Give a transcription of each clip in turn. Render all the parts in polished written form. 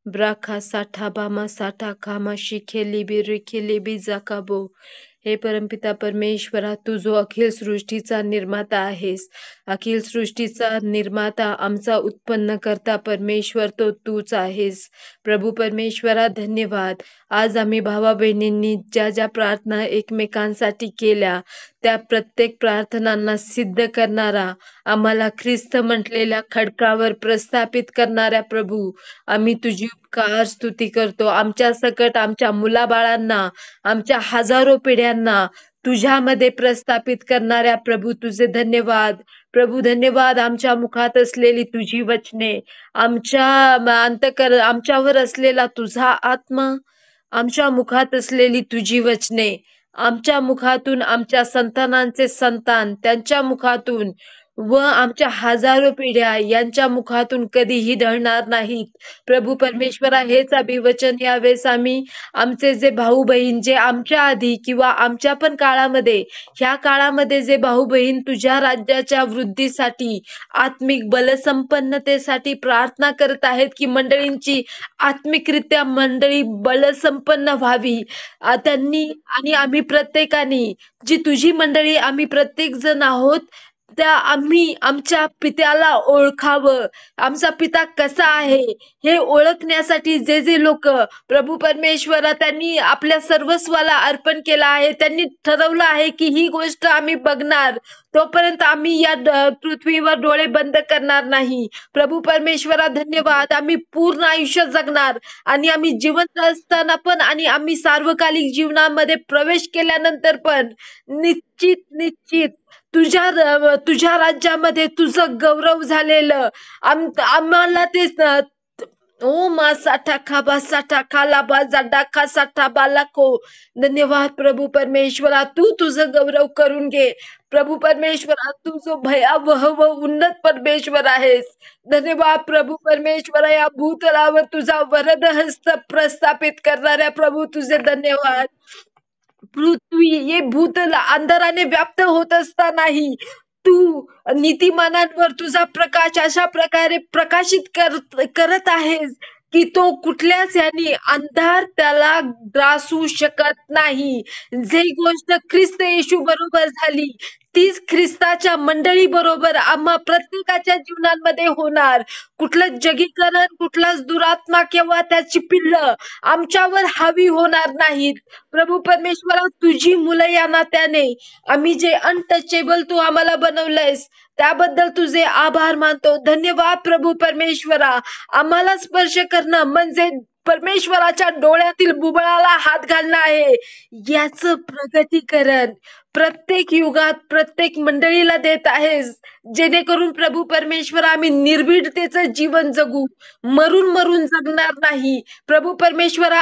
ब्राखा साठा बामा साठा कामा शिखेली बिरिखेली बिजाकाबो. हे परमपिता परमेश्वरा, तू जो अखिल सृष्टीचा निर्माता आहेस, अखिल सृष्टीचा निर्माता, आमचा उत्पन्न करता परमेश्वर तो तूच आहेस. प्रभू परमेश्वरा धन्यवाद. आज आम्ही भावा बहिणींनी ज्या ज्या प्रार्थना एकमेकांसाठी केल्या, त्या प्रत्येक प्रार्थनांना सिद्ध करणारा, आम्हाला ख्रिस्त म्हटलेल्या खडकावर प्रस्थापित करणाऱ्या प्रभू, आम्ही तुझी उपकार स्तुती करतो. आमच्या सकट आमच्या मुलाबाळांना, आमच्या हजारो पिढ्यांना तुझ्यामध्ये प्रस्थापित करणाऱ्या प्रभू तुझे धन्यवाद. प्रभू धन्यवाद. आमच्या मुखात असलेली तुझी वचने, आमच्यावर असलेला तुझा आत्मा, आमच्या मुखात असलेली तुझी वचने, आमच्या मुखातून आमच्या संतानांचे संतान, त्यांच्या मुखातून व आमच्या हजारो पिढ्या यांच्या मुखातून कधीही ढळणार नाहीत. प्रभू परमेश्वरा, हेच अभिवचन यावेळेस आम्ही आमचे जे भाऊ बहीण, जे आमच्या आधी किंवा आमच्या पण काळामध्ये, ह्या काळामध्ये जे भाऊ बहीण तुझ्या राज्याच्या वृद्धीसाठी, आत्मिक बलसंपन्नतेसाठी प्रार्थना करत आहेत, की मंडळींची आत्मिकरित्या मंडळी बलसंपन्न व्हावी, त्यांनी आणि आम्ही प्रत्येकाने, जी तुझी मंडळी आम्ही प्रत्येक जण आहोत, त्या आम्ही आमच्या पित्याला ओळखावं. आमचा पिता कसा आहे हे ओळखण्यासाठी जे जे लोक प्रभू परमेश्वरा त्यांनी आपल्या सर्वस्वाला अर्पण केलं आहे, त्यांनी ठरवलं आहे की ही गोष्ट आम्ही बघणार, तोपर्यंत आम्ही या पृथ्वीवर डोळे बंद करणार नाही. प्रभू परमेश्वरा धन्यवाद. आम्ही पूर्ण आयुष्य जगणार आणि आम्ही जिवंत असताना पण आणि आम्ही सार्वकालिक जीवनामध्ये प्रवेश केल्यानंतर पण निश्चित निश्चित तुझ्या राज्यामध्ये तुझं गौरव झालेलं आम्हाला ते ओ मा साठा खाबा साठा खाला बा जाडा खा साठा बालाको. धन्यवाद प्रभू परमेश्वरा, तू तुझं गौरव करून घे. प्रभू परमेश्वरा, तू जो भयावह व उन्नत परमेश्वर आहेस. धन्यवाद प्रभू परमेश्वरा, या भूतलावर तुझा वरद हस्त प्रस्थापित करणाऱ्या प्रभू तुझे धन्यवाद. पृथ्वी हे भूतल अंधाराने व्याप्त होत असतानाही तू नीतिमानांवर तुझा प्रकाश अशा प्रकारे प्रकाशित करत आहेस की तो कुठल्याच याने अंधार त्याला ग्रासू शकत नाही. जे गोष्ट ख्रिस्त येशू बरोबर झाली, तीच ख्रिस्ताच्या मंडळी बरोबर आम्हा प्रत्येकाच्या जीवनांमध्ये होणार. कुठलं जगीकरण, कुठलाच दुरात्मा किंवा त्याची पिल्लं आमच्यावर हावी होणार नाहीत. प्रभू परमेश्वरा, तुझी मुलं या नात्याने आम्ही जे अनटचेबल तू आम्हाला बनवलंयस त्याबद्दल तुझे आभार मानतो. धन्यवाद प्रभू परमेश्वरा. आम्हाला स्पर्श करणं म्हणजे परमेश्वराच्या डोळ्यातील बुबळाला हात घालणं आहे. याचं प्रगतीकरण प्रत्येक युगात प्रत्येक मंडळीला देत आहेस, जेणेकरून प्रभू परमेश्वर आम्ही निर्भीडतेचं जीवन जगू, मरून मरून जगणार नाही. प्रभू परमेश्वरा,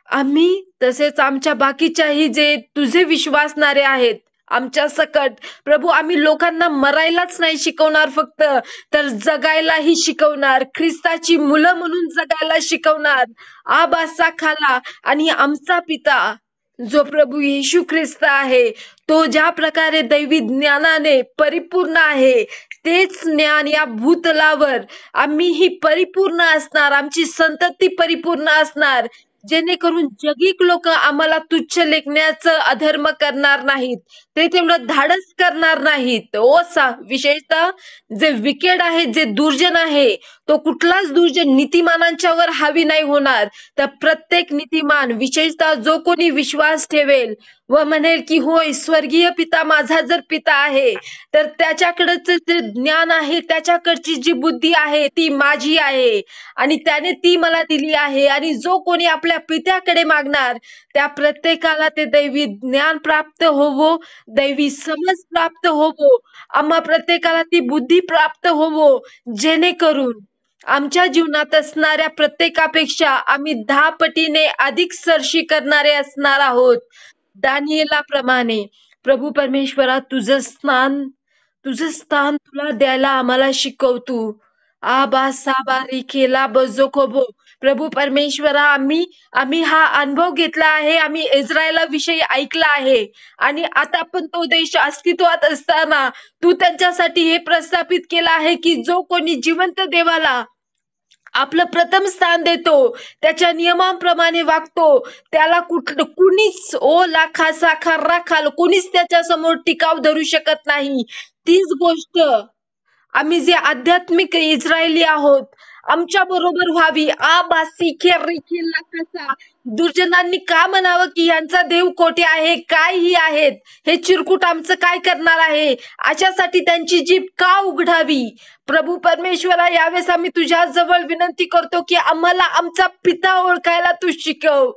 आम्ही तसेच आमच्या बाकीच्याही जे तुझे विश्वासणारे आहेत आमच्या सकट प्रभू, आम्ही लोकांना मरायलाच नाही शिकवणार फक्त, तर जगायलाही शिकवणार. ख्रिस्ताची मुलं म्हणून जगायला शिकवणार. आबासा खाला आणि आमचा पिता जो प्रभू येशू ख्रिस्त आहे, तो ज्या प्रकारे दैवी ज्ञानाने परिपूर्ण आहे, तेच ज्ञान या भूतलावर आम्हीही परिपूर्ण असणार, आमची संतती परिपूर्ण असणार, जेणेकरून जगिक लोक आम्हाला तुच्छ लेखण्याचं अधर्म करणार नाहीत, ते तेवढं धाडस करणार नाहीत. विशेषतः जे विकेड आहे, जे दुर्जन आहे, तो कुठलाच दुर्जन नीतिमानांच्यावर हावी नाही होणार. तर प्रत्येक नीतिमान, विशेषतः जो कोणी विश्वास ठेवेल व म्हणेल की होय स्वर्गीय पिता माझा जर पिता आहे, तर त्याच्याकडचं जे ज्ञान आहे, त्याच्याकडची जी बुद्धी आहे ती माझी आहे आणि त्याने ती मला दिली आहे. आणि जो कोणी आपल्या पित्याकडे मागणार त्या प्रत्येकाला ते दैवी ज्ञान प्राप्त होवो, दैवी समज प्राप्त होवो, आम्हा प्रत्येकाला ती बुद्धी प्राप्त होवो, जेणेकरून आमच्या जीवनात असणाऱ्या प्रत्येकापेक्षा आम्ही 10 पटीने अधिक सरशी करणारे असणार आहोत. दानियेलाप्रमाणे प्रभू परमेश्वरा, तुझं स्थान तुला द्यायला आम्हाला शिकवतो. आबा साबारी केला बजोकोबो. प्रभू परमेश्वरा, आम्ही हा अनुभव घेतला आहे, आम्ही इस्रायला विषयी ऐकला आहे आणि आता पण तो देश अस्तित्वात असताना तू त्यांच्यासाठी हे प्रस्थापित केलं आहे की जो कोणी जिवंत देवाला आपलं प्रथम स्थान देतो, त्याच्या नियमांप्रमाणे वागतो, त्याला कुणीच ओ लाखा साखर राखाल कुणीच त्याच्या समोर टिकाव धरू शकत नाही. तीच गोष्ट आम्ही जे आध्यात्मिक इस्रायली आहोत, आमच्या बरोबर व्हावी. बासी खेर कसा दुर्जनांनी का म्हणावं की यांचा देव कोठे आहे, काय ही आहेत, हे चिरकुट आमचं काय करणार आहे, अशासाठी त्यांची जीभ का उघडावी. प्रभू परमेश्वरा, यावेळेस आम्ही तुझ्या जवळ विनंती करतो की आम्हाला आमचा पिता ओळखायला तू शिकव.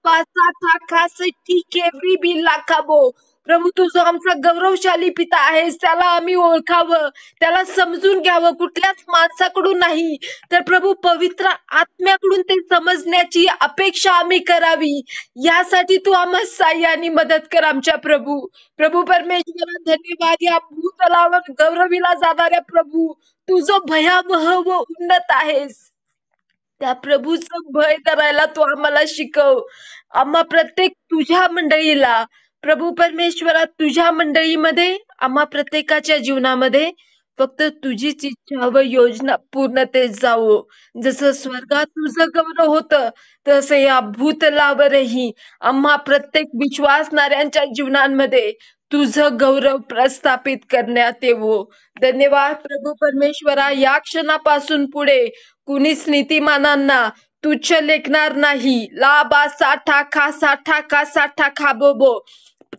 बासा था खास ठीक एव्हरी बी लाखाबो. प्रभू, तू जो आमचा गौरवशाली पिता आहेस, त्याला आम्ही ओळखावं, त्याला समजून घ्यावं, कुठल्याच माणसाकडून नाही, तर प्रभू पवित्र आत्म्याकडून ते समजण्याची अपेक्षा आम्ही करावी. यासाठी तू आम्हाला साह्य आणि मदत कर आमच्या प्रभू. प्रभू परमेश्वरा, धन्यवाद. या भूतलावर गौरविला जाणाऱ्या प्रभू, तू जो भयावह व उन्नत आहेस, त्या प्रभूचं भय करायला तू आम्हाला शिकव. आम्हा प्रत्येक तुझ्या मंडळीला, प्रभू परमेश्वरा, तुझ्या मंडळीमध्ये आम्हा प्रत्येकाच्या जीवनामध्ये फक्त तुझीच इच्छा व योजना पूर्णतेस जावो. जसं स्वर्गात तुझं गौरव होतं, तसं या भूतलावरही आम्हा प्रत्येक विश्वासणाऱ्यांच्या जीवनांमध्ये तुझं गौरव प्रस्थापित करण्यात येवो. धन्यवाद प्रभू परमेश्वरा. या क्षणापासून पुढे कुणीच नीतिमानांना तुच्छ लेखणार नाही. लाबा साठा खा साठा का साठा खा बोबो.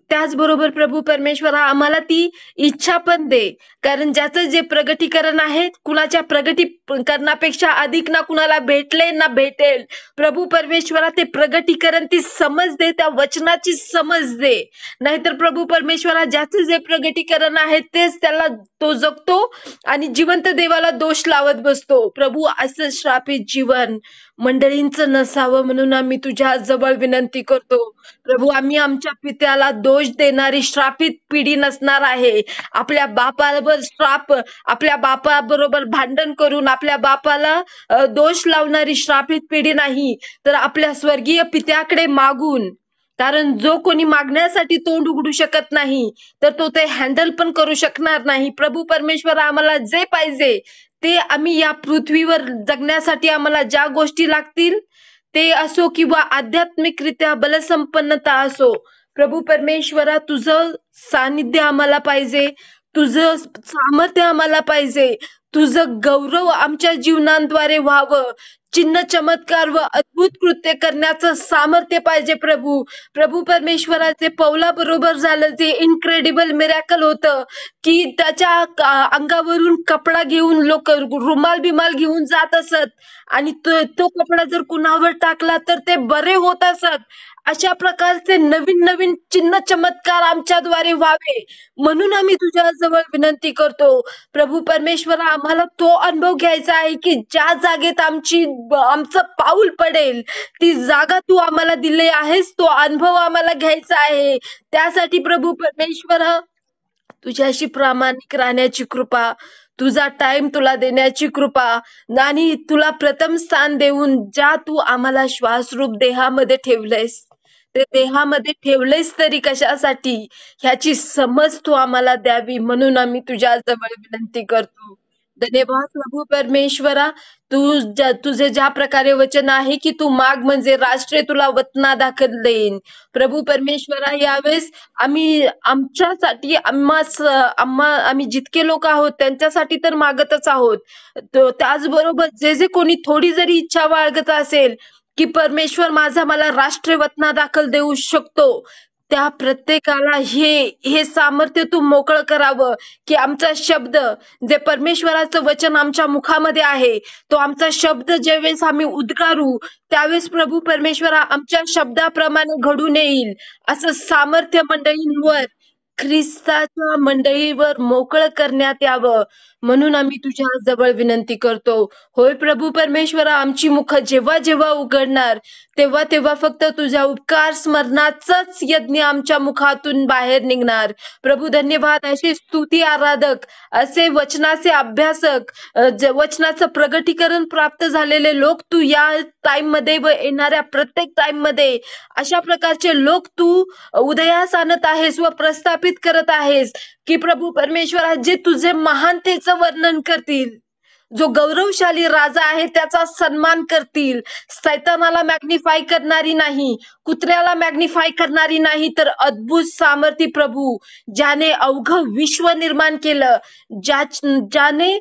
त्याचबरोबर प्रभू परमेश्वरा, आम्हाला ती इच्छा पण दे, कारण ज्याचं जे प्रगटीकरण आहे, कुणाच्या प्रगटीकरणापेक्षा अधिक ना कुणाला भेटले ना भेटेल. प्रभू परमेश्वरा, ते प्रगटीकरण, ती समज दे, त्या वचनाची समज दे. नाहीतर प्रभू परमेश्वरा, ज्याचं जे प्रगटीकरण आहे तेच त्याला तो जगतो आणि जिवंत देवाला दोष लावत बसतो. प्रभू, असं श्रापित जीवन मंडळींचं नसावं म्हणून आम्ही तुझ्या जवळ विनंती करतो. प्रभू, आम्ही आमच्या पित्याला दोष देणारी श्रापित पिढी नसणार आहे. आपल्या बापावर आपल्या बापाबरोबर भांडण करून आपल्या बापाला दोष लावणारी श्रापित पिढी नाही, तर आपल्या स्वर्गीय पित्याकडे मागून, कारण जो कोणी मागण्यासाठी तोंड उघडू शकत नाही, तर तो ते हँडल पण करू शकणार नाही. प्रभू परमेश्वर, आम्हाला जे पाहिजे ते आम्ही या पृथ्वीवर जगण्यासाठी आम्हाला ज्या गोष्टी लागतील, ते असो किंवा आध्यात्मिकरित्या बलसंपन्नता असो, प्रभू परमेश्वरा, तुझं सानिध्य आम्हाला पाहिजे, तुझं सामर्थ्य आम्हाला पाहिजे, तुझं गौरव आमच्या जीवनाद्वारे व्हावं, चिन्ह चमत्कार व अद्भुत कृत्य करण्याचं सामर्थ्य पाहिजे. प्रभू प्रभू परमेश्वराचे पौला बरोबर झालं, जे इनक्रेडिबल मिरॅकल होतं की त्याच्या अंगावरून कपडा घेऊन लोक रुमाल बिमाल घेऊन जात असत आणि तो कपडा जर कुणावर टाकला तर ते बरे होत असत. अशा प्रकारचे नवीन नवीन चिन्ह चमत्कार आमच्याद्वारे व्हावे म्हणून आम्ही तुझ्या जवळ विनंती करतो. प्रभू परमेश्वरा, आम्हाला तो अनुभव घ्यायचा आहे की ज्या जागेत आमचं पाऊल पडेल, ती जागा तू आम्हाला दिली आहेस, तो अनुभव आम्हाला घ्यायचा आहे. त्यासाठी प्रभू परमेश्वरा, तुझ्याशी प्रामाणिक राहण्याची कृपा, तुझा टाइम तुला देण्याची कृपा आणि तुला प्रथम स्थान देऊन ज्या तू आम्हाला श्वासरूप देहामध्ये ठेवलंयस, ते देहामध्ये ठेवलेस तरी कशासाठी, ह्याची समज तू आम्हाला द्यावी म्हणून आम्ही तुझ्या जवळ विनंती करतो. धन्यवाद प्रभू परमेश्वरा. तुझे ज्या प्रकारे वचन आहे की तू माग म्हणजे राष्ट्रे तुला वतना दाखल देईन. प्रभू परमेश्वरा, यावेळेस आम्ही आमच्यासाठी आम्ही जितके लोक आहोत त्यांच्यासाठी तर मागतच आहोत. त्याचबरोबर जे जे कोणी थोडी जरी इच्छा बाळगत असेल की परमेश्वर माझा मला राष्ट्रीय वतना दाखल देऊ शकतो, त्या प्रत्येकाला हे सामर्थ्य तू मोकळं करावं की आमचा शब्द, जे परमेश्वराचं वचन आमच्या मुखामध्ये आहे, तो आमचा शब्द ज्यावेळेस आम्ही उद्गारू त्यावेळेस प्रभू परमेश्वरा आमच्या शब्दाप्रमाणे घडून येईल, असं सामर्थ्य मंडळींवर, ख्रिस्ताच्या मंडळीवर मोकळं करण्यात यावं म्हणून आम्ही तुझ्या जवळ विनंती करतो. होय प्रभू परमेश्वरा, आमची मुख जेव्हा जेव्हा उघडणार तेव्हा तेव्हा फक्त तुझ्या उपकार स्मरणाचाच यज्ञ आमच्या मुखातून बाहेर निघणार. प्रभू धन्यवाद. असे स्तुती आराधक, असे वचनाचे अभ्यासक, वचनाचं प्रगटीकरण प्राप्त झालेले लोक तू या टाइम मध्ये व येणाऱ्या प्रत्येक टाइम मध्ये अशा प्रकारचे लोक तू उदयास आणत आहेस व प्रस्थापित करत आहेस की प्रभू परमेश्वरा, जे तुझे महानतेचं वर्णन करतील, जो गौरवशाली राजा आहे त्याचा सन्मान करतील. सैतानाला मॅग्निफाय करणारी नाही, कुत्र्याला मॅग्निफाय करणारी नाही, तर अद्भुत सामर्थी प्रभू, ज्याने अवघं विश्व निर्माण केलं, ज्याने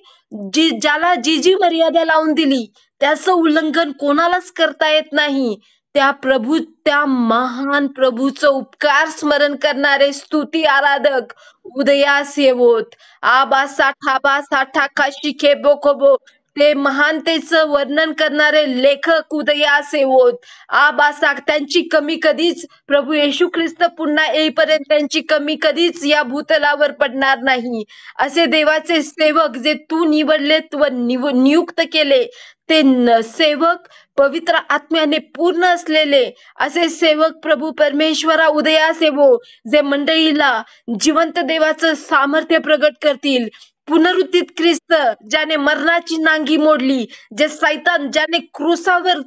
ज्याला जी जी मर्यादा लावून दिली त्याचं उल्लंघन कोणालाच करता येत नाही, त्या प्रभू, त्या महान प्रभूचं उपकार स्मरण करणारे स्तुती आराधक उदयास येवोत. आबा साठा बा साठा काशी खेबो खोबो, ते महानतेचं वर्णन करणारे लेखक उदयास येवोत. आबा साठ, त्यांची कमी कधीच, प्रभू येशू ख्रिस्त पुन्हा येईपर्यंत त्यांची कमी कधीच या भूतलावर पडणार नाही. असे देवाचे सेवक जे तू निवडलेत व नियुक्त केले, ते सेवक पवित्र आत्म्याने पूर्ण असलेले असे सेवक प्रभू परमेश्वरा उदयास येवो, जे मंडळीला जिवंत देवाचं सामर्थ्य प्रगट करतील. पुनरुत्थित ख्रिस्त, ज्याने मरणाची नांगी मोडली, जे सैतान, ज्याने क्रूसावर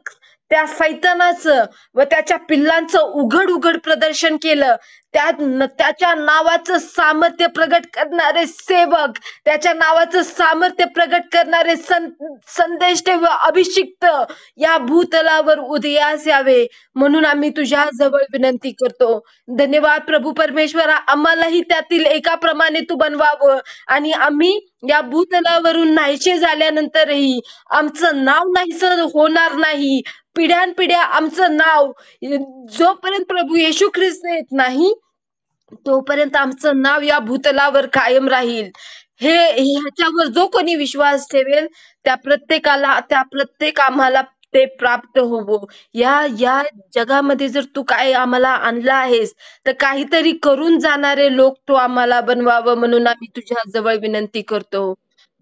त्या सैतानाचं व त्याच्या पिल्लांचं उघड उघड प्रदर्शन केलं, त्याच्या नावाचं सामर्थ्य प्रगट करणारे सेवक, त्याच्या नावाचं सामर्थ्य प्रगट करणारे संदेश व अभिषिक्त या भूतलावर उदयास यावे, म्हणून आम्ही तुझ्या जवळ विनंती करतो. धन्यवाद प्रभू परमेश्वरा, आम्हालाही त्यातील एकाप्रमाणे तू बनवावं आणि आम्ही या भूतलावरून नाहीसे झाल्यानंतरही आमचं नाव नाहीसं होणार नाही. पिढ्यानपिढ्या आमचं नाव, जोपर्यंत प्रभू येशू ख्रिस्त येत नाही तोपर्यंत आमचं नाव या भूतलावर कायम राहील. ह्याच्यावर जो कोणी विश्वास ठेवेल त्या प्रत्येक आम्हाला ते प्राप्त होवो. या जगामध्ये जर तू काय आम्हाला आणलं आहेस, तर काहीतरी करून जाणारे लोक तू आम्हाला बनवावं, म्हणून आम्ही तुझ्या जवळ विनंती करतो.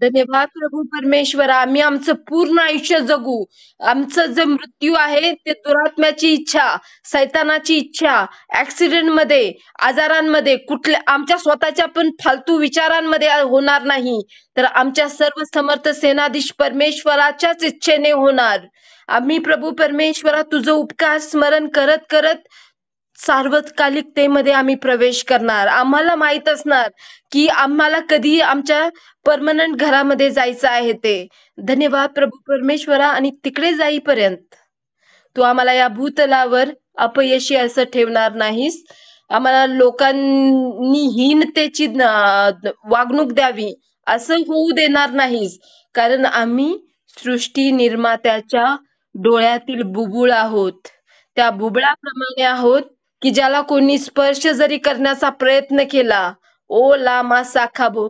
धन्यवाद प्रभू परमेश्वरा, आम्ही आमचं पूर्ण आयुष्य जगू. आमचं जे मृत्यू आहे ते दुरात्म्याची इच्छा, सैतानाची इच्छा, ऍक्सिडेंट मध्ये, आजारांमध्ये, कुठल्या आमच्या स्वतःच्या पण फालतू विचारांमध्ये होणार नाही, तर आमच्या सर्व समर्थ सेनाधीश परमेश्वराच्याच इच्छेने होणार. आम्ही प्रभू परमेश्वरा तुझं उपकार स्मरण करत करत सार्वकालिकतेमध्ये आम्ही प्रवेश करणार. आम्हाला माहित असणार की आम्हाला कधी आमच्या परमनंट घरामध्ये जायचं आहे ते. धन्यवाद प्रभू परमेश्वरा, आणि तिकडे जाईपर्यंत तू आम्हाला या भूतलावर अपयशी असं ठेवणार नाहीस. आम्हाला लोकांनी हीनतेची वागणूक द्यावी असं होऊ देणार नाहीस, कारण आम्ही सृष्टी निर्मात्याच्या डोळ्यातील बुबुळ आहोत. त्या बुबुळाप्रमाणे आहोत की ज्याला कोणी स्पर्श जरी करण्याचा प्रयत्न केला, ओ लामा साखाबो,